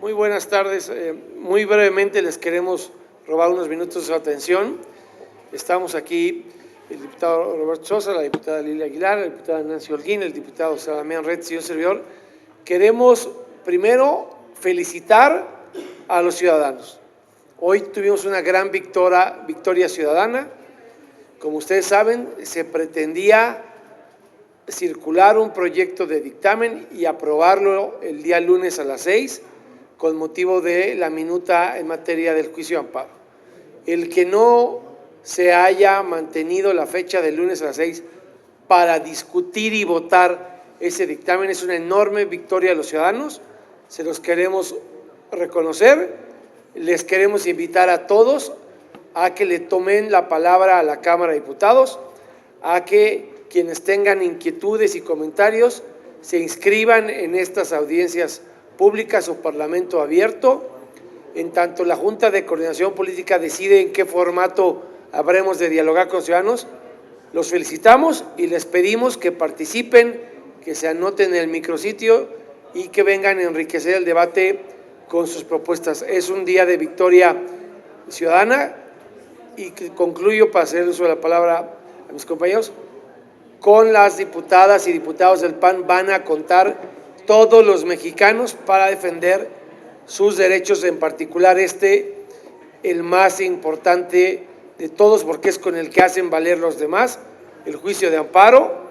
Muy buenas tardes. Muy brevemente les queremos robar unos minutos de su atención. Estamos aquí el diputado Roberto Sosa, la diputada Lilia Aguilar, la diputada Nancy Holguín, el diputado Damián Retz y un servidor. Queremos primero felicitar a los ciudadanos. Hoy tuvimos una gran victoria ciudadana. Como ustedes saben, se pretendía circular un proyecto de dictamen y aprobarlo el día lunes a las 6 con motivo de la minuta en materia del juicio de amparo. El que no se haya mantenido la fecha del lunes a las 6 para discutir y votar ese dictamen es una enorme victoria de los ciudadanos. Se los queremos reconocer, les queremos invitar a todos a que le tomen la palabra a la Cámara de Diputados, a que quienes tengan inquietudes y comentarios se inscriban en estas audiencias públicas o parlamento abierto. En tanto la Junta de Coordinación Política decide en qué formato habremos de dialogar con los ciudadanos, los felicitamos y les pedimos que participen, que se anoten en el micrositio y que vengan a enriquecer el debate con sus propuestas. Es un día de victoria ciudadana y concluyo para hacer uso de la palabra a mis compañeros. Con las diputadas y diputados del PAN van a contar todos los mexicanos para defender sus derechos, en particular el más importante de todos, porque es con el que hacen valer los demás, el juicio de amparo.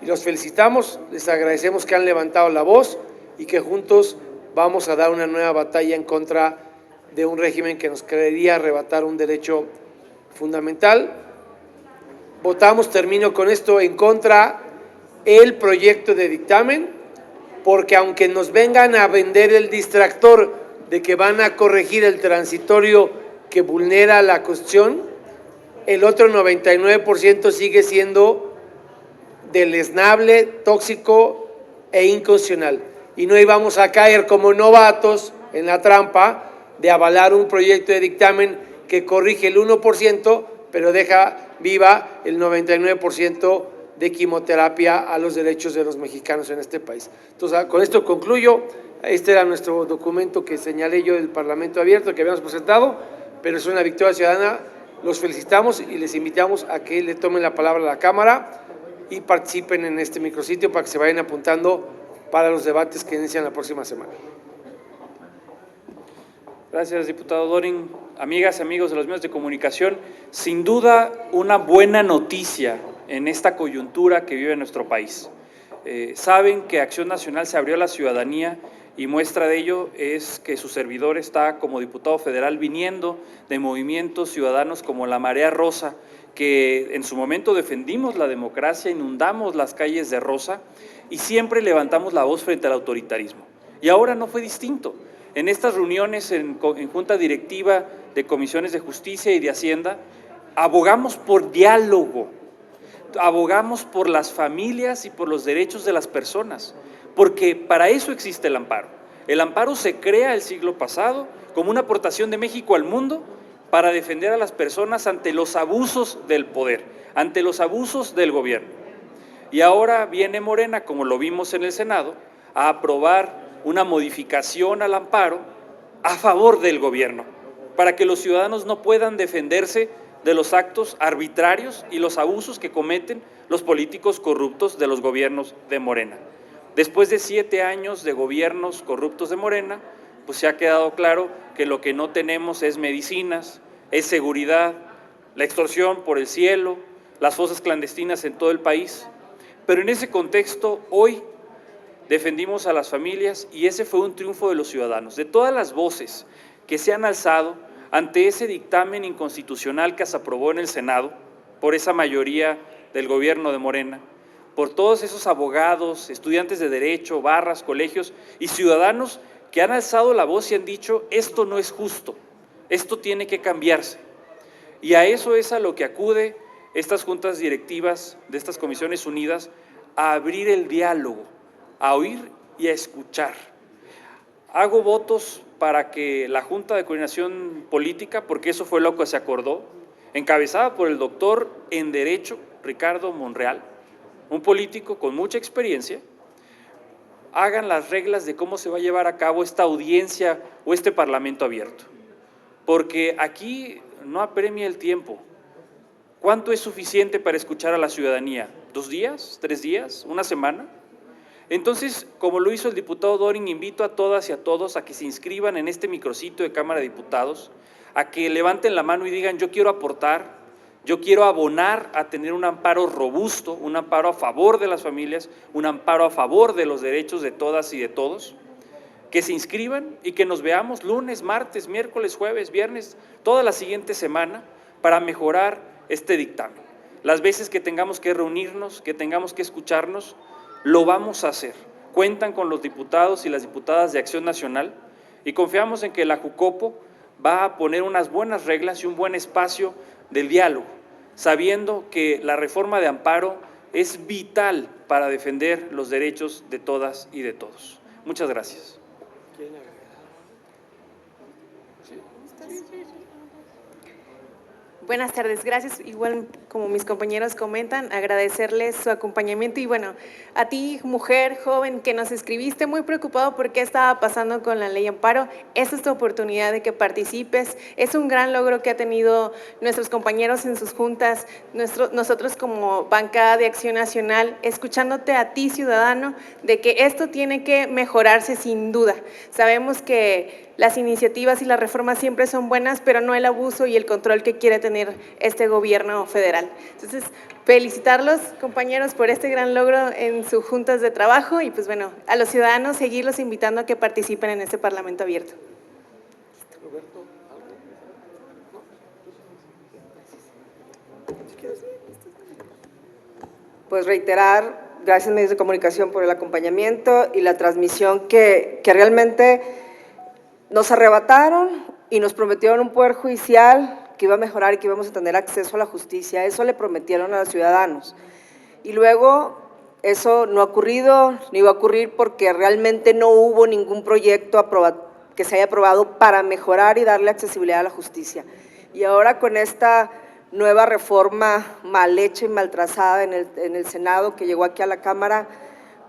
Y los felicitamos, les agradecemos que han levantado la voz y que juntos vamos a dar una nueva batalla en contra de un régimen que nos querería arrebatar un derecho fundamental. Votamos, termino con esto, en contra el proyecto de dictamen, porque aunque nos vengan a vender el distractor de que van a corregir el transitorio que vulnera la Constitución, el otro 99% sigue siendo deleznable, tóxico e inconstitucional. Y no íbamos a caer como novatos en la trampa de avalar un proyecto de dictamen que corrige el 1%, pero deja viva el 99% de quimioterapia a los derechos de los mexicanos en este país. Entonces, con esto concluyo. Este era nuestro documento que señalé yo del Parlamento Abierto que habíamos presentado, pero es una victoria ciudadana. Los felicitamos y les invitamos a que le tomen la palabra a la Cámara y participen en este micrositio para que se vayan apuntando para los debates que inician la próxima semana. Gracias, diputado Dorin. Amigas y amigos de los medios de comunicación, sin duda una buena noticia en esta coyuntura que vive nuestro país. Saben que Acción Nacional se abrió a la ciudadanía y muestra de ello es que su servidor está como diputado federal viniendo de movimientos ciudadanos como la Marea Rosa, que en su momento defendimos la democracia, inundamos las calles de rosa y siempre levantamos la voz frente al autoritarismo. Y ahora no fue distinto. En estas reuniones en Junta Directiva de Comisiones de Justicia y de Hacienda, abogamos por diálogo, abogamos por las familias y por los derechos de las personas, porque para eso existe el amparo. El amparo se crea el siglo pasado como una aportación de México al mundo para defender a las personas ante los abusos del poder, ante los abusos del gobierno. Y ahora viene Morena, como lo vimos en el Senado, a aprobar una modificación al amparo a favor del gobierno, para que los ciudadanos no puedan defenderse de los actos arbitrarios y los abusos que cometen los políticos corruptos de los gobiernos de Morena. Después de 7 años de gobiernos corruptos de Morena, pues se ha quedado claro que lo que no tenemos es medicinas, es seguridad, la extorsión por el cielo, las fosas clandestinas en todo el país. Pero en ese contexto, hoy defendimos a las familias y ese fue un triunfo de los ciudadanos, de todas las voces que se han alzado ante ese dictamen inconstitucional que se aprobó en el Senado por esa mayoría del gobierno de Morena, por todos esos abogados, estudiantes de derecho, barras, colegios y ciudadanos que han alzado la voz y han dicho: esto no es justo, esto tiene que cambiarse. Y a eso es a lo que acude estas juntas directivas de estas comisiones unidas, a abrir el diálogo, a oír y a escuchar. Hago votos para que la Junta de Coordinación Política, porque eso fue lo que se acordó, encabezada por el doctor en Derecho Ricardo Monreal, un político con mucha experiencia, hagan las reglas de cómo se va a llevar a cabo esta audiencia o este parlamento abierto. Porque aquí no apremia el tiempo. ¿Cuánto es suficiente para escuchar a la ciudadanía? ¿2 días? ¿3 días? ¿Una semana? Entonces, como lo hizo el diputado Dorin, invito a todas y a todos a que se inscriban en este micrositio de Cámara de Diputados, a que levanten la mano y digan: yo quiero aportar, yo quiero abonar a tener un amparo robusto, un amparo a favor de las familias, un amparo a favor de los derechos de todas y de todos. Que se inscriban y que nos veamos lunes, martes, miércoles, jueves, viernes, toda la siguiente semana para mejorar este dictamen. Las veces que tengamos que reunirnos, que tengamos que escucharnos, lo vamos a hacer. Cuentan con los diputados y las diputadas de Acción Nacional y confiamos en que la Jucopo va a poner unas buenas reglas y un buen espacio del diálogo, sabiendo que la reforma de amparo es vital para defender los derechos de todas y de todos. Muchas gracias. Buenas tardes, gracias. Igual como mis compañeros comentan, agradecerles su acompañamiento y bueno, a ti, mujer, joven, que nos escribiste muy preocupado por qué estaba pasando con la ley amparo. Esta es tu oportunidad de que participes. Es un gran logro que ha tenido nuestros compañeros en sus juntas, nosotros como bancada de Acción Nacional, escuchándote a ti, ciudadano, de que esto tiene que mejorarse sin duda. Sabemos que las iniciativas y las reformas siempre son buenas, pero no el abuso y el control que quiere tener este gobierno federal. Entonces, felicitarlos, compañeros, por este gran logro en sus juntas de trabajo y pues bueno, a los ciudadanos seguirlos invitando a que participen en este Parlamento abierto. Pues reiterar, gracias medios de comunicación por el acompañamiento y la transmisión que realmente nos arrebataron y nos prometieron un poder judicial que iba a mejorar y que íbamos a tener acceso a la justicia. Eso le prometieron a los ciudadanos. Y luego eso no ha ocurrido, ni va a ocurrir porque realmente no hubo ningún proyecto que se haya aprobado para mejorar y darle accesibilidad a la justicia. Y ahora con esta nueva reforma mal hecha y mal trazada en el Senado que llegó aquí a la Cámara,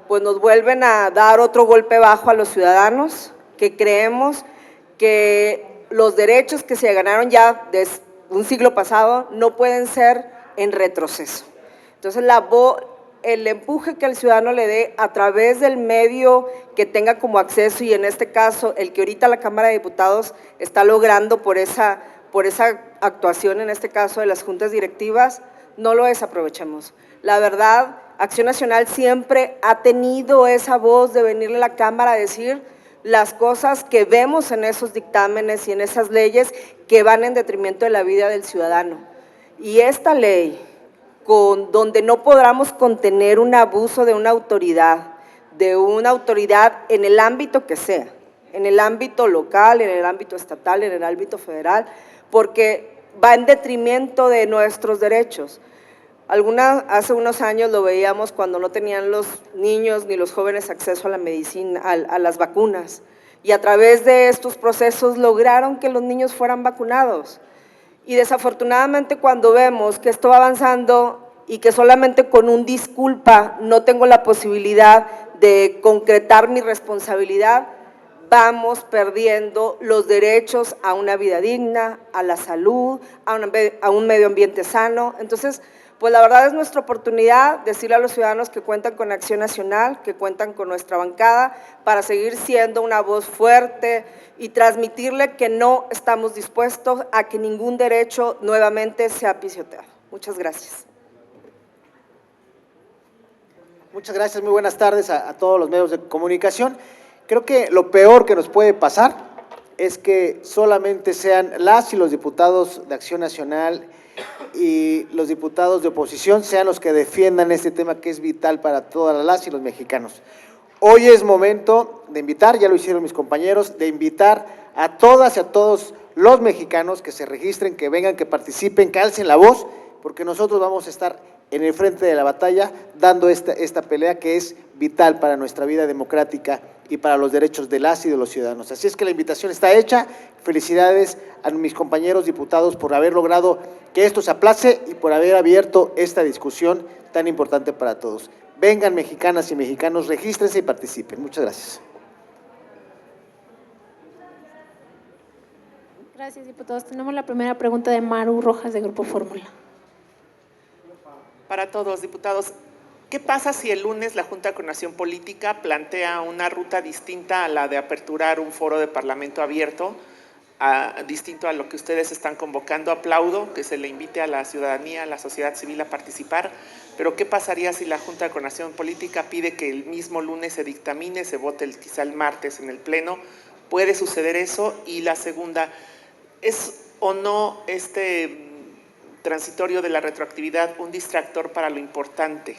pues nos vuelven a dar otro golpe bajo a los ciudadanos que creemos que los derechos que se ganaron ya desde un siglo pasado no pueden ser en retroceso. Entonces, el empuje que el ciudadano le dé a través del medio que tenga como acceso, y en este caso, el que ahorita la Cámara de Diputados está logrando por esa actuación, en este caso de las juntas directivas, no lo desaprovechemos. La verdad, Acción Nacional siempre ha tenido esa voz de venirle a la Cámara a decir las cosas que vemos en esos dictámenes y en esas leyes que van en detrimento de la vida del ciudadano. Y esta ley, donde no podamos contener un abuso de una autoridad en el ámbito que sea, en el ámbito local, en el ámbito estatal, en el ámbito federal, porque va en detrimento de nuestros derechos. Hace unos años lo veíamos cuando no tenían los niños ni los jóvenes acceso a la medicina, a las vacunas, y a través de estos procesos lograron que los niños fueran vacunados. Y desafortunadamente cuando vemos que esto va avanzando y que solamente con un disculpa no tengo la posibilidad de concretar mi responsabilidad, vamos perdiendo los derechos a una vida digna, a la salud, a un medio ambiente sano. Entonces, pues la verdad es nuestra oportunidad decirle a los ciudadanos que cuentan con Acción Nacional, que cuentan con nuestra bancada para seguir siendo una voz fuerte y transmitirle que no estamos dispuestos a que ningún derecho nuevamente sea pisoteado. Muchas gracias. Muchas gracias, muy buenas tardes a todos los medios de comunicación. Creo que lo peor que nos puede pasar es que solamente sean las y los diputados de Acción Nacional y los diputados de oposición sean los que defiendan este tema que es vital para todas las y los mexicanos. Hoy es momento de invitar, ya lo hicieron mis compañeros, de invitar a todas y a todos los mexicanos que se registren, que vengan, que participen, que alcen la voz, porque nosotros vamos a estar en el frente de la batalla dando esta pelea que es vital para nuestra vida democrática y para los derechos de las y de los ciudadanos. Así es que la invitación está hecha. Felicidades a mis compañeros diputados por haber logrado que esto se aplace y por haber abierto esta discusión tan importante para todos. vengan mexicanas y mexicanos, regístrense y participen. Muchas gracias. Gracias, diputados. Tenemos la primera pregunta de Maru Rojas, de Grupo Fórmula. Para todos, diputados, ¿qué pasa si el lunes la Junta de Coordinación Política plantea una ruta distinta a la de aperturar un foro de Parlamento abierto, distinto a lo que ustedes están convocando? Aplaudo que se le invite a la ciudadanía, a la sociedad civil a participar, pero ¿qué pasaría si la Junta de Coordinación Política pide que el mismo lunes se dictamine, se vote quizá el martes en el Pleno? ¿Puede suceder eso? Y la segunda, ¿es o no este transitorio de la retroactividad un distractor para lo importante?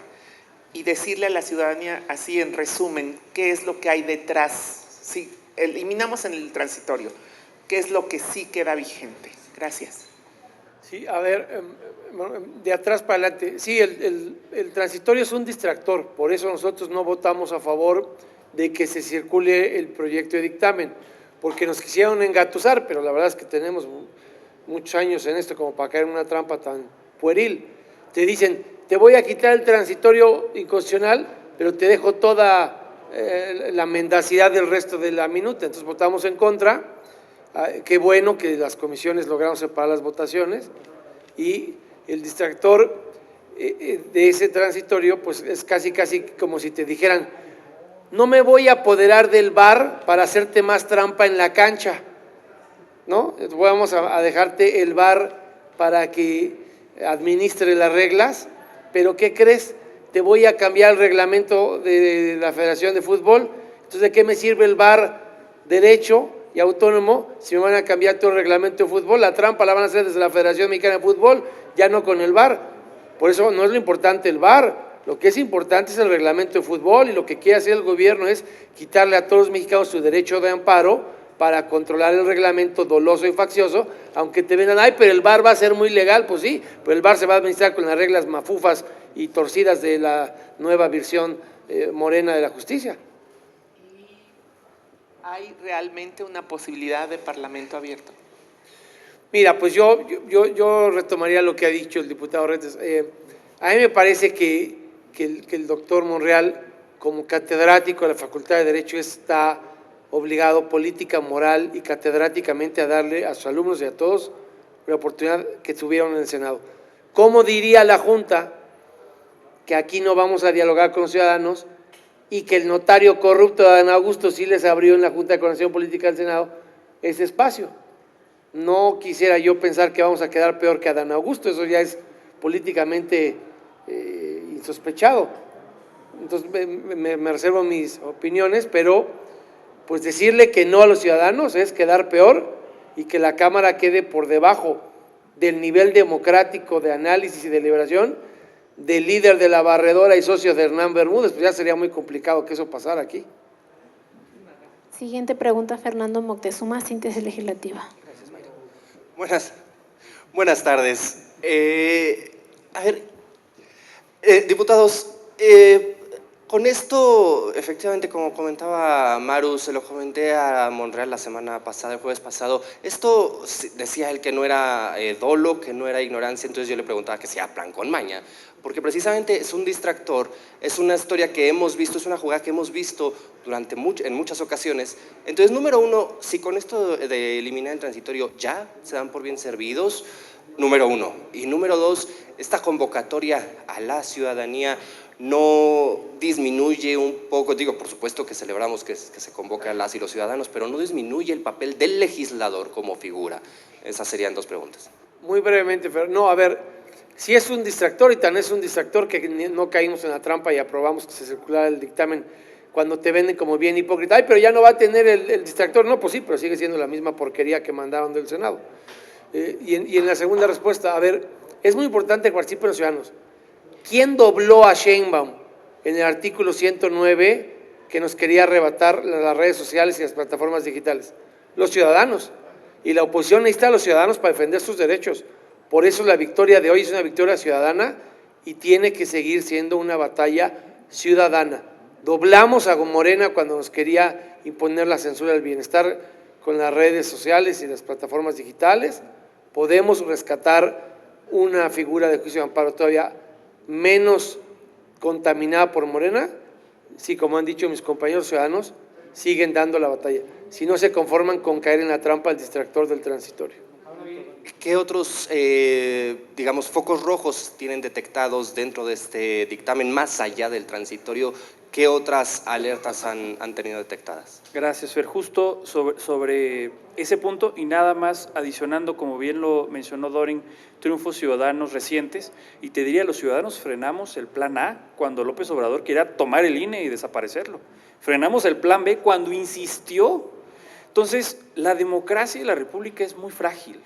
Y decirle a la ciudadanía, así en resumen, ¿qué es lo que hay detrás? Si eliminamos en el transitorio, ¿qué es lo que sí queda vigente? Gracias. Sí, a ver, de atrás para adelante. Sí, el transitorio es un distractor, por eso nosotros no votamos a favor de que se circule el proyecto de dictamen, porque nos quisieron engatusar, pero la verdad es que tenemos muchos años en esto como para caer en una trampa tan pueril. Te dicen, te voy a quitar el transitorio inconstitucional, pero te dejo toda la mendacidad del resto de la minuta. Entonces votamos en contra. Qué bueno que las comisiones lograron separar las votaciones, y el distractor de ese transitorio pues es casi como si te dijeran, no me voy a apoderar del VAR para hacerte más trampa en la cancha, ¿no? Vamos a dejarte el VAR para que administre las reglas, pero ¿qué crees? Te voy a cambiar el reglamento de la Federación de Fútbol. Entonces, ¿de qué me sirve el VAR derecho y autónomo si me van a cambiar todo el reglamento de fútbol? La trampa la van a hacer desde la Federación Mexicana de Fútbol, ya no con el VAR. Por eso no es lo importante el VAR, lo que es importante es el reglamento de fútbol, y lo que quiere hacer el gobierno es quitarle a todos los mexicanos su derecho de amparo para controlar el reglamento doloso y faccioso, aunque te vendan, ay, pero el VAR va a ser muy legal. Pues sí, pero el VAR se va a administrar con las reglas mafufas y torcidas de la nueva versión morena de la justicia. ¿Hay realmente una posibilidad de Parlamento abierto? Mira, pues yo retomaría lo que ha dicho el diputado Retes. A mí me parece que el doctor Monreal, como catedrático de la Facultad de Derecho, está obligado política, moral y catedráticamente a darle a sus alumnos y a todos la oportunidad que tuvieron en el Senado. ¿Cómo diría la Junta que aquí no vamos a dialogar con los ciudadanos y que el notario corrupto de Adán Augusto sí les abrió en la Junta de Coordinación Política del Senado ese espacio? No quisiera yo pensar que vamos a quedar peor que Adán Augusto, eso ya es políticamente insospechado. Entonces me reservo mis opiniones, pero pues decirle que no a los ciudadanos es quedar peor, y que la Cámara quede por debajo del nivel democrático de análisis y deliberación del líder de la barredora y socio de Hernán Bermúdez. Pues ya sería muy complicado que eso pasara aquí. Siguiente pregunta, Fernando Moctezuma, Síntesis Legislativa. Gracias, Mayra. Buenas tardes. A ver, diputados, con esto, efectivamente, como comentaba Maru, se lo comenté a Monreal la semana pasada, el jueves pasado, esto decía él que no era dolo, que no era ignorancia, entonces yo le preguntaba que sea plan con maña, porque precisamente es un distractor, es una historia que hemos visto, es una jugada que hemos visto en muchas ocasiones. Entonces, número uno, si con esto de eliminar el transitorio ya se dan por bien servidos, número uno. Y número dos, esta convocatoria a la ciudadanía no disminuye un poco, digo, por supuesto que celebramos que se convoque a las y los ciudadanos, pero no disminuye el papel del legislador como figura. Esas serían dos preguntas. Muy brevemente, no, a ver, si es un distractor, y tan es un distractor que no caímos en la trampa y aprobamos que se circulara el dictamen cuando te venden como bien hipócrita. Ay, pero ya no va a tener el distractor. No, pues sí, pero sigue siendo la misma porquería que mandaron del Senado. Y en la segunda respuesta, a ver, es muy importante que participen los ciudadanos. ¿Quién dobló a Sheinbaum en el artículo 109 que nos quería arrebatar las redes sociales y las plataformas digitales? Los ciudadanos. Y la oposición necesita a los ciudadanos para defender sus derechos. Por eso la victoria de hoy es una victoria ciudadana y tiene que seguir siendo una batalla ciudadana. Doblamos a Morena cuando nos quería imponer la censura del bienestar con las redes sociales y las plataformas digitales. Podemos rescatar una figura de juicio de amparo todavía menos contaminada por Morena, sí, como han dicho mis compañeros ciudadanos, siguen dando la batalla, si no se conforman con caer en la trampa del distractor del transitorio. ¿Qué otros, digamos, focos rojos tienen detectados dentro de este dictamen, más allá del transitorio? ¿Qué otras alertas han tenido detectadas? Gracias, Fer. Justo sobre ese punto y nada más adicionando, como bien lo mencionó Dorin, triunfos ciudadanos recientes, y te diría, los ciudadanos frenamos el plan A cuando López Obrador quería tomar el INE y desaparecerlo. Frenamos el plan B cuando insistió. Entonces, la democracia y la república es muy frágil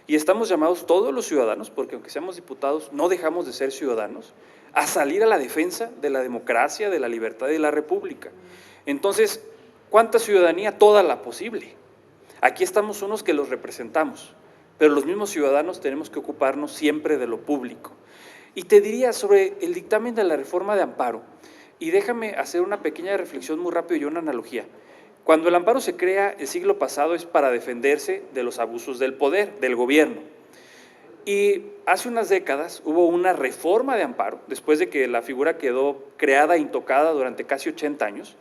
y estamos llamados todos los ciudadanos, porque aunque seamos diputados, no dejamos de ser ciudadanos, a salir a la defensa de la democracia, de la libertad y de la república. Entonces, ¿cuánta ciudadanía? Toda la posible. Aquí estamos unos que los representamos, pero los mismos ciudadanos tenemos que ocuparnos siempre de lo público. Y te diría sobre el dictamen de la reforma de amparo, y déjame hacer una pequeña reflexión muy rápido y una analogía. Cuando el amparo se crea el siglo pasado es para defenderse de los abusos del poder, del gobierno. Y hace unas décadas hubo una reforma de amparo, después de que la figura quedó creada e intocada durante casi 80 años,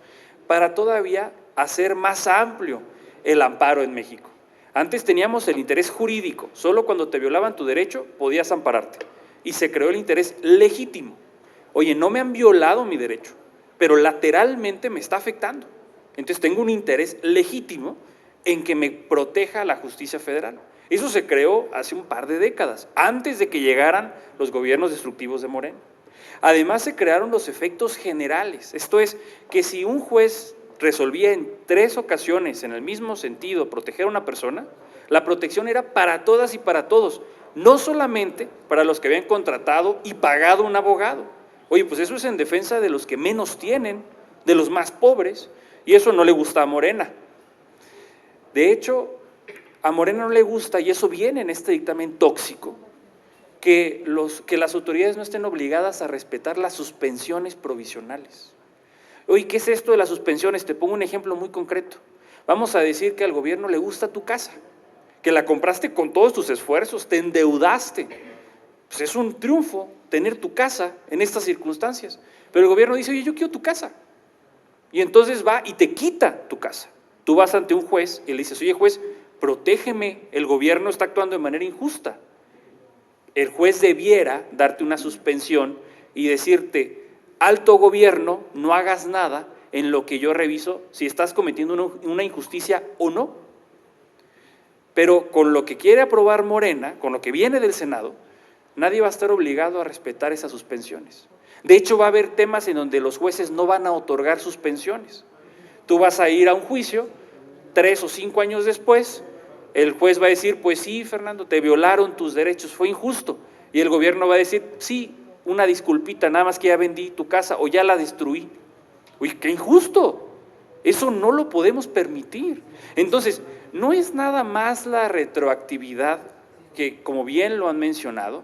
para todavía hacer más amplio el amparo en México. Antes teníamos el interés jurídico, solo cuando te violaban tu derecho podías ampararte, y se creó el interés legítimo. Oye, no me han violado mi derecho, pero lateralmente me está afectando. Entonces tengo un interés legítimo en que me proteja la justicia federal. Eso se creó hace un par de décadas, antes de que llegaran los gobiernos destructivos de Morena. Además se crearon los efectos generales, esto es, que si un juez resolvía en 3 ocasiones en el mismo sentido proteger a una persona, la protección era para todas y para todos, no solamente para los que habían contratado y pagado un abogado. Oye, pues eso es en defensa de los que menos tienen, de los más pobres, y eso no le gusta a Morena. De hecho, a Morena no le gusta, y eso viene en este dictamen tóxico, que las autoridades no estén obligadas a respetar las suspensiones provisionales. Oye, ¿qué es esto de las suspensiones? Te pongo un ejemplo muy concreto. Vamos a decir que al gobierno le gusta tu casa, que la compraste con todos tus esfuerzos, te endeudaste. Pues es un triunfo tener tu casa en estas circunstancias. Pero el gobierno dice, oye, yo quiero tu casa. Y entonces va y te quita tu casa. Tú vas ante un juez y le dices, oye juez, protégeme, el gobierno está actuando de manera injusta. El juez debiera darte una suspensión y decirte, alto gobierno, no hagas nada en lo que yo reviso si estás cometiendo una injusticia o no. Pero con lo que quiere aprobar Morena, con lo que viene del Senado, nadie va a estar obligado a respetar esas suspensiones. De hecho, va a haber temas en donde los jueces no van a otorgar suspensiones. Tú vas a ir a un juicio, 3 o 5 años después, el juez va a decir, pues sí, Fernando, te violaron tus derechos, fue injusto. Y el gobierno va a decir, sí, una disculpita, nada más que ya vendí tu casa o ya la destruí. Uy, qué injusto. Eso no lo podemos permitir. Entonces, no es nada más la retroactividad, que como bien lo han mencionado,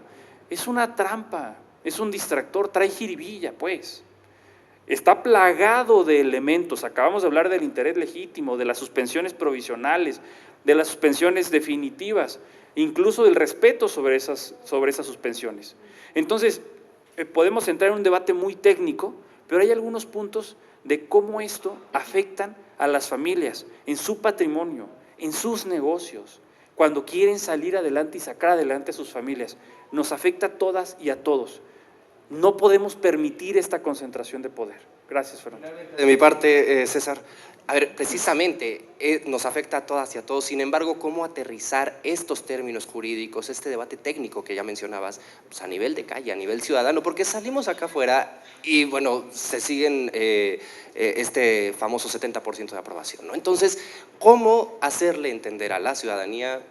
es una trampa, es un distractor, trae jiribilla, pues. Está plagado de elementos. Acabamos de hablar del interés legítimo, de las suspensiones provisionales, de las suspensiones definitivas, incluso del respeto sobre esas suspensiones. Entonces, podemos entrar en un debate muy técnico, pero hay algunos puntos de cómo esto afecta a las familias, en su patrimonio, en sus negocios, cuando quieren salir adelante y sacar adelante a sus familias. Nos afecta a todas y a todos. No podemos permitir esta concentración de poder. Gracias, Fernando. De mi parte, César, a ver, precisamente nos afecta a todas y a todos. Sin embargo, ¿cómo aterrizar estos términos jurídicos, este debate técnico que ya mencionabas, pues a nivel de calle, a nivel ciudadano? Porque salimos acá afuera y, bueno, se siguen este famoso 70% de aprobación, ¿no? Entonces, ¿cómo hacerle entender a la ciudadanía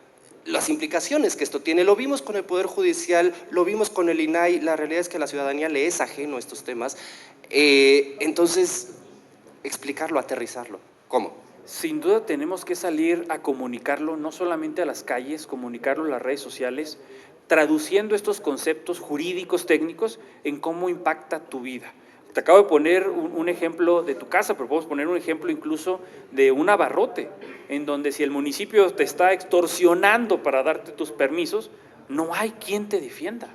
las implicaciones que esto tiene? Lo vimos con el Poder Judicial, lo vimos con el INAI, la realidad es que a la ciudadanía le es ajeno a estos temas. Entonces, explicarlo, aterrizarlo, ¿cómo? Sin duda tenemos que salir a comunicarlo, no solamente a las calles, comunicarlo en las redes sociales, traduciendo estos conceptos jurídicos técnicos en cómo impacta tu vida. Te acabo de poner un ejemplo de tu casa, pero podemos poner un ejemplo incluso de un abarrote, en donde si el municipio te está extorsionando para darte tus permisos, no hay quien te defienda.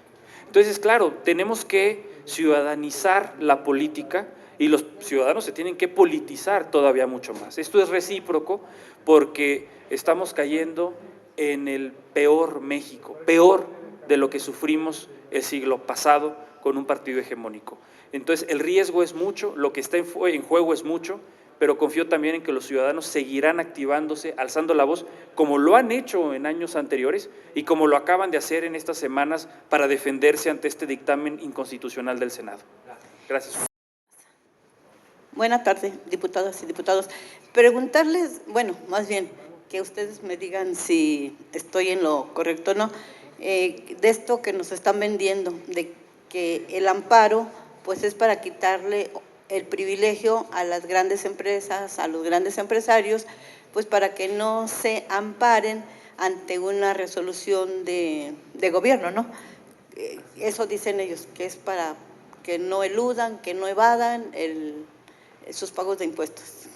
Entonces, claro, tenemos que ciudadanizar la política y los ciudadanos se tienen que politizar todavía mucho más. Esto es recíproco porque estamos cayendo en el peor México, peor de lo que sufrimos el siglo pasado con un partido hegemónico. Entonces, el riesgo es mucho, lo que está en juego es mucho, pero confío también en que los ciudadanos seguirán activándose, alzando la voz, como lo han hecho en años anteriores y como lo acaban de hacer en estas semanas para defenderse ante este dictamen inconstitucional del Senado. Gracias. Buenas tardes, diputadas y diputados. Preguntarles, bueno, más bien, que ustedes me digan si estoy en lo correcto o no, de esto que nos están vendiendo, de que el amparo pues es para quitarle el privilegio a las grandes empresas, a los grandes empresarios, pues para que no se amparen ante una resolución de gobierno, ¿no? Eso dicen ellos, que es para que no eludan, que no evadan sus pagos de impuestos.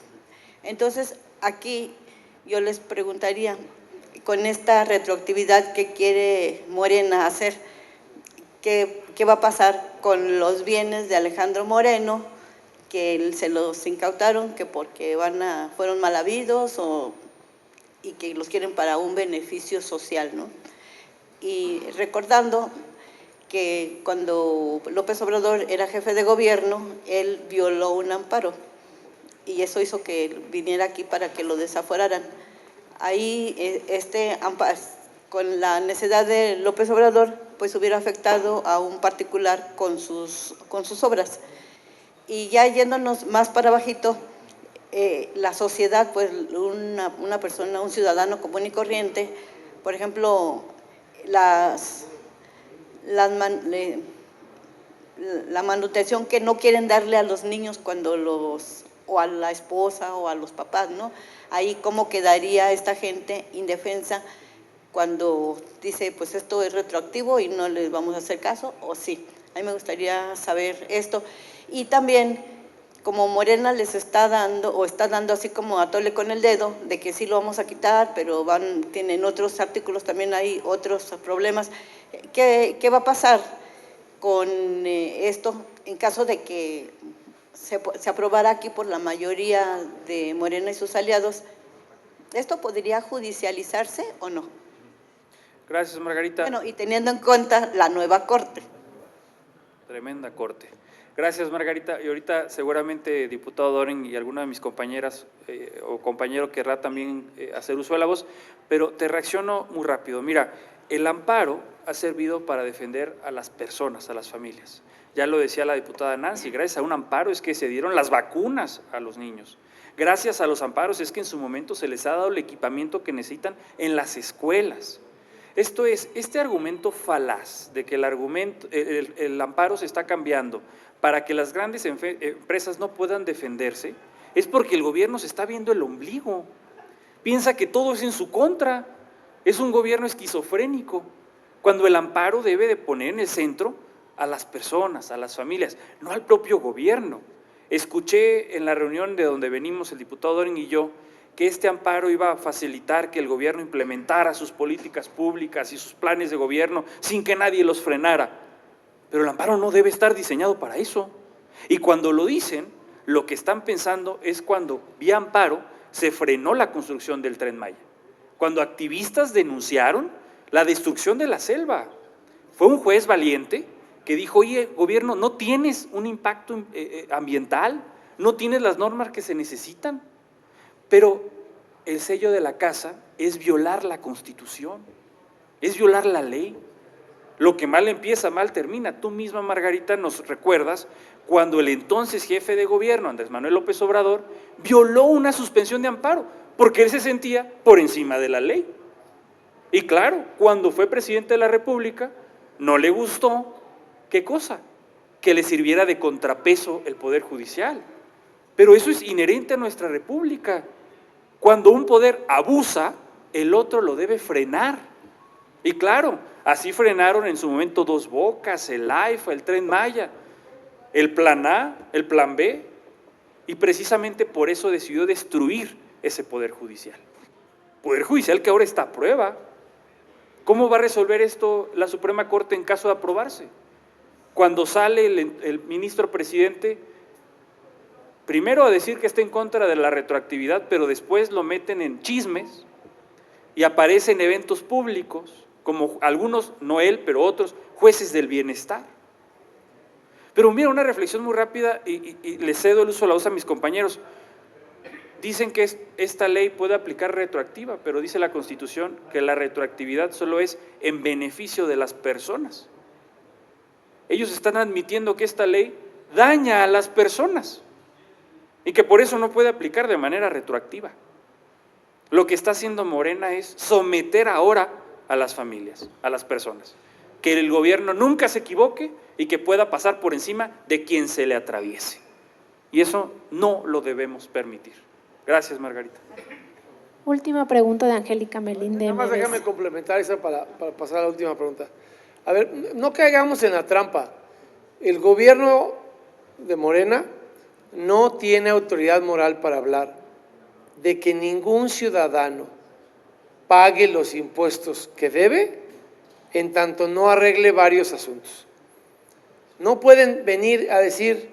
Entonces, aquí yo les preguntaría, con esta retroactividad que quiere Morena hacer, ¿qué va a pasar con los bienes de Alejandro Moreno, que se los incautaron, que porque fueron mal habidos y que los quieren para un beneficio social, ¿no? Y recordando que cuando López Obrador era jefe de gobierno, él violó un amparo y eso hizo que viniera aquí para que lo desaforaran. Ahí con la necesidad de López Obrador, pues hubiera afectado a un particular con sus obras. Y ya yéndonos más para abajito, la sociedad, pues una persona, un ciudadano común y corriente, por ejemplo, la manutención que no quieren darle a los niños o a la esposa o a los papás, ¿no? Ahí cómo quedaría esta gente indefensa cuando dice, pues esto es retroactivo y no les vamos a hacer caso, o sí. A mí me gustaría saber esto. Y también, como Morena les está dando así como a tole con el dedo, de que sí lo vamos a quitar, pero tienen otros artículos, también hay otros problemas. ¿Qué va a pasar con esto en caso de que se aprobara aquí por la mayoría de Morena y sus aliados? ¿Esto podría judicializarse o no? Gracias, Margarita. Bueno, y teniendo en cuenta la nueva Corte. Tremenda Corte. Gracias, Margarita. Y ahorita seguramente diputado Doren y alguna de mis compañeras o compañero querrá también hacer uso de la voz, pero te reacciono muy rápido. Mira, el amparo ha servido para defender a las personas, a las familias. Ya lo decía la diputada Nancy, gracias a un amparo es que se dieron las vacunas a los niños. Gracias a los amparos es que en su momento se les ha dado el equipamiento que necesitan en las escuelas. Esto es, este argumento falaz de que el amparo se está cambiando para que las grandes empresas no puedan defenderse, es porque el gobierno se está viendo el ombligo. Piensa que todo es en su contra. Es un gobierno esquizofrénico, cuando el amparo debe de poner en el centro a las personas, a las familias, no al propio gobierno. Escuché en la reunión de donde venimos el diputado Doren y yo, que este amparo iba a facilitar que el gobierno implementara sus políticas públicas y sus planes de gobierno sin que nadie los frenara. Pero el amparo no debe estar diseñado para eso. Y cuando lo dicen, lo que están pensando es cuando, vía amparo, se frenó la construcción del Tren Maya. Cuando activistas denunciaron la destrucción de la selva. Fue un juez valiente que dijo, oye, gobierno, no tienes un impacto ambiental, no tienes las normas que se necesitan. Pero el sello de la casa es violar la Constitución, es violar la ley. Lo que mal empieza, mal termina. Tú misma, Margarita, nos recuerdas cuando el entonces jefe de gobierno, Andrés Manuel López Obrador, violó una suspensión de amparo, porque él se sentía por encima de la ley. Y claro, cuando fue presidente de la República, no le gustó, ¿qué cosa? Que le sirviera de contrapeso el Poder Judicial. Pero eso es inherente a nuestra República. Cuando un poder abusa, el otro lo debe frenar. Y claro, así frenaron en su momento Dos Bocas, el AIFA, el Tren Maya, el Plan A, el Plan B, y precisamente por eso decidió destruir ese Poder Judicial. Poder Judicial que ahora está a prueba. ¿Cómo va a resolver esto la Suprema Corte en caso de aprobarse? cuando sale el ministro presidente, primero a decir que está en contra de la retroactividad, pero después lo meten en chismes y aparece en eventos públicos, como algunos, no él, pero otros, jueces del bienestar. Pero mira, una reflexión muy rápida y le cedo el uso de la voz a mis compañeros. Dicen que esta ley puede aplicar retroactiva, pero dice la Constitución que la retroactividad solo es en beneficio de las personas. Ellos están admitiendo que esta ley daña a las personas y que por eso no puede aplicar de manera retroactiva. Lo que está haciendo Morena es someter ahora a las familias, a las personas. Que el gobierno nunca se equivoque y que pueda pasar por encima de quien se le atraviese. Y eso no lo debemos permitir. Gracias, Margarita. Última pregunta de Angélica Melín de Nada más MBS. déjame complementar esa para pasar a la última pregunta. A ver, no caigamos en la trampa. El gobierno de Morena no tiene autoridad moral para hablar de que ningún ciudadano pague los impuestos que debe en tanto no arregle varios asuntos. No pueden venir a decir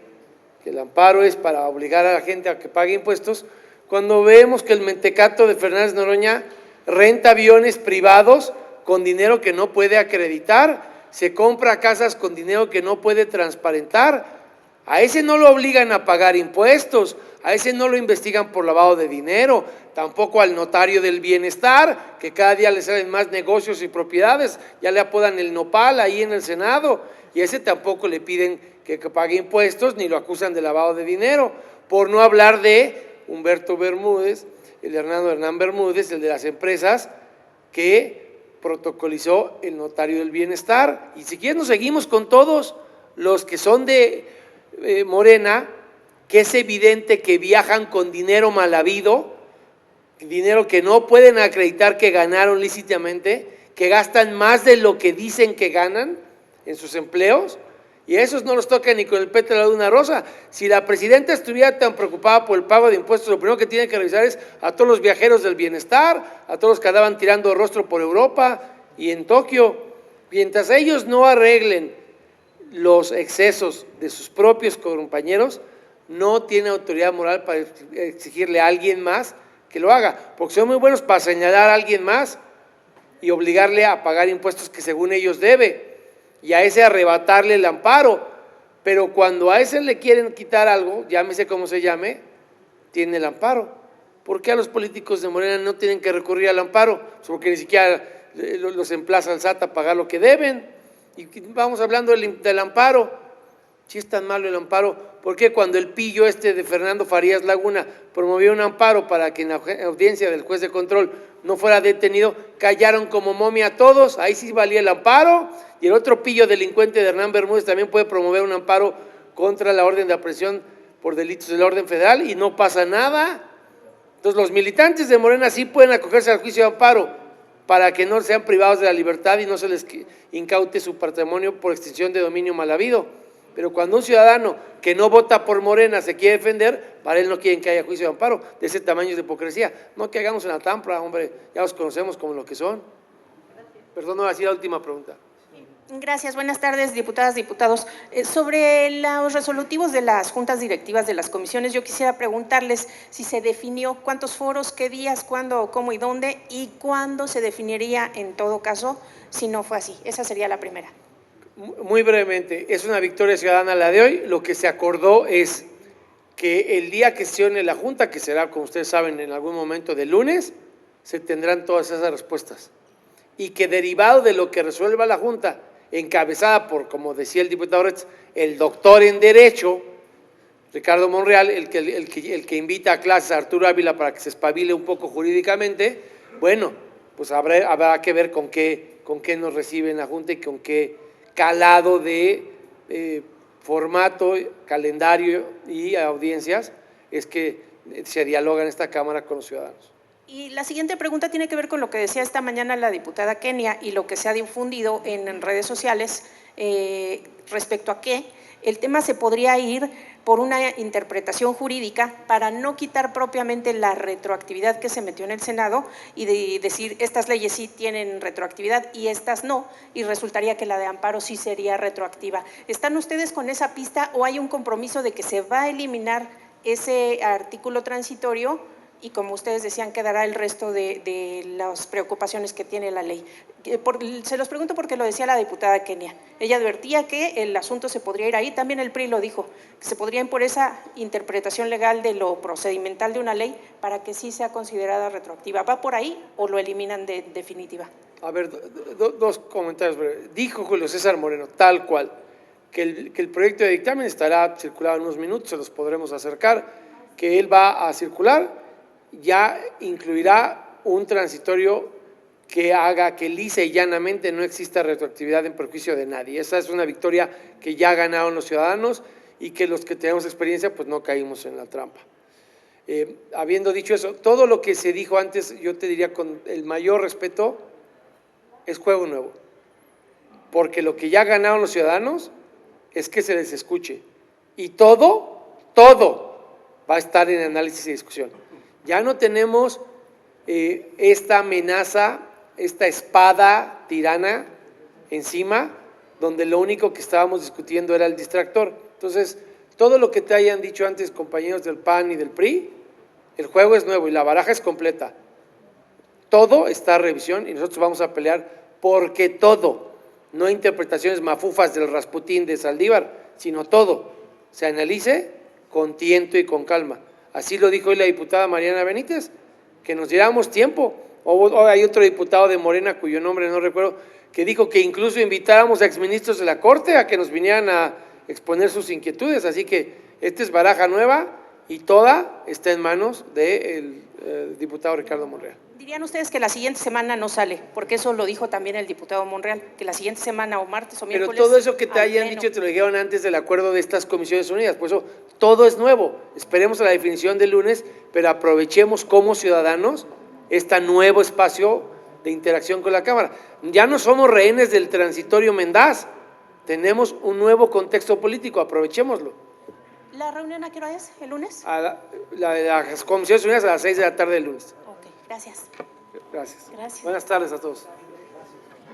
que el amparo es para obligar a la gente a que pague impuestos cuando vemos que el mentecato de Fernández Noroña renta aviones privados con dinero que no puede acreditar, se compra casas con dinero que no puede transparentar. A ese no lo obligan a pagar impuestos, a ese no lo investigan por lavado de dinero, tampoco al notario del bienestar, que cada día le salen más negocios y propiedades, ya le apodan el nopal ahí en el Senado, y a ese tampoco le piden que pague impuestos ni lo acusan de lavado de dinero, por no hablar de Humberto Bermúdez, el Hernán Bermúdez, el de las empresas, que protocolizó el notario del bienestar. Y si quieren nos seguimos con todos los que son de Morena, que es evidente que viajan con dinero mal habido, dinero que no pueden acreditar que ganaron lícitamente, que gastan más de lo que dicen que ganan en sus empleos, y a esos no los toca ni con el pétalo de una rosa. Si la presidenta estuviera tan preocupada por el pago de impuestos, lo primero que tiene que revisar es a todos los viajeros del bienestar, a todos los que andaban tirando rostro por Europa y en Tokio. Mientras ellos no arreglen los excesos de sus propios compañeros, no tiene autoridad moral para exigirle a alguien más que lo haga, porque son muy buenos para señalar a alguien más y obligarle a pagar impuestos que según ellos debe, y a ese arrebatarle el amparo. Pero cuando a ese le quieren quitar algo, llámese como se llame, tiene el amparo. ¿Por qué a los políticos de Morena no tienen que recurrir al amparo? Porque ni siquiera los emplaza el SAT a pagar lo que deben. Y vamos hablando del amparo. Si es tan malo el amparo, ¿por qué cuando el pillo de Fernando Farías Laguna promovió un amparo para que en la audiencia del juez de control no fuera detenido, callaron como momia a todos? Ahí sí valía el amparo. Y el otro pillo delincuente de Hernán Bermúdez también puede promover un amparo contra la orden de aprehensión por delitos del orden federal y no pasa nada. Entonces los militantes de Morena sí pueden acogerse al juicio de amparo para que no sean privados de la libertad y no se les incaute su patrimonio por extinción de dominio mal habido. Pero cuando un ciudadano que no vota por Morena se quiere defender, para él no quieren que haya juicio de amparo. De ese tamaño es de hipocresía. No que hagamos en la tampra, hombre, ya los conocemos como lo que son. Perdón, no va a decir la última pregunta. Gracias, buenas tardes, diputadas, diputados. Sobre los resolutivos de las juntas directivas de las comisiones, yo quisiera preguntarles si se definió cuántos foros, qué días, cuándo, cómo y dónde, y cuándo se definiría en todo caso si no fue así. Esa sería la primera. Muy brevemente, es una victoria ciudadana la de hoy. Lo que se acordó es que el día que sesione la Junta, que será, como ustedes saben, en algún momento del lunes, se tendrán todas esas respuestas. Y que derivado de lo que resuelva la Junta, encabezada por, como decía el diputado Retz, el doctor en Derecho, Ricardo Monreal, el que invita a clases a Arturo Ávila para que se espabile un poco jurídicamente, bueno, pues habrá que ver con qué nos reciben la Junta y con qué calado de formato, calendario y audiencias es que se dialoga en esta Cámara con los ciudadanos. Y la siguiente pregunta tiene que ver con lo que decía esta mañana la diputada Kenia y lo que se ha difundido en redes sociales respecto a que el tema se podría ir por una interpretación jurídica para no quitar propiamente la retroactividad que se metió en el Senado y de decir estas leyes sí tienen retroactividad y estas no, y resultaría que la de amparo sí sería retroactiva. ¿Están ustedes con esa pista o hay un compromiso de que se va a eliminar ese artículo transitorio y, como ustedes decían, quedará el resto de las preocupaciones que tiene la ley? Se los pregunto porque lo decía la diputada Kenia. Ella advertía que el asunto se podría ir ahí, también el PRI lo dijo, que se podría ir por esa interpretación legal de lo procedimental de una ley para que sí sea considerada retroactiva. ¿Va por ahí o lo eliminan de definitiva? A ver, dos comentarios breves. Dijo Julio César Moreno, tal cual, que el proyecto de dictamen estará circulado en unos minutos, se los podremos acercar, que él va a circular, ya incluirá un transitorio que haga que lisa y llanamente no exista retroactividad en perjuicio de nadie. Esa es una victoria que ya ganaron los ciudadanos y que los que tenemos experiencia pues no caímos en la trampa. Habiendo dicho eso, todo lo que se dijo antes, yo te diría con el mayor respeto, es juego nuevo. Porque lo que ya ganaron los ciudadanos es que se les escuche. Y todo va a estar en análisis y discusión. Ya no tenemos esta amenaza, esta espada tirana encima, donde lo único que estábamos discutiendo era el distractor. Entonces, todo lo que te hayan dicho antes compañeros del PAN y del PRI, el juego es nuevo y la baraja es completa. Todo está a revisión y nosotros vamos a pelear porque todo, no interpretaciones mafufas del Rasputín de Saldívar, sino todo, se analice con tiento y con calma. Así lo dijo hoy la diputada Mariana Benítez, que nos diéramos tiempo. O hay otro diputado de Morena, cuyo nombre no recuerdo, que dijo que incluso invitáramos a exministros de la Corte a que nos vinieran a exponer sus inquietudes. Así que esta es baraja nueva y toda está en manos del diputado Ricardo Monreal. ¿Dirían ustedes que la siguiente semana no sale? Porque eso lo dijo también el diputado Monreal, que la siguiente semana o martes o miércoles… Pero todo eso que te hayan dicho te lo dijeron antes del acuerdo de estas comisiones unidas, por eso todo es nuevo. Esperemos a la definición del lunes, pero aprovechemos como ciudadanos este nuevo espacio de interacción con la Cámara. Ya no somos rehenes del transitorio Mendaz, tenemos un nuevo contexto político, aprovechémoslo. ¿La reunión a qué hora es? ¿El lunes? Las comisiones unidas a las 6 de la tarde del lunes. Ok, gracias. Gracias. Gracias. Buenas tardes a todos.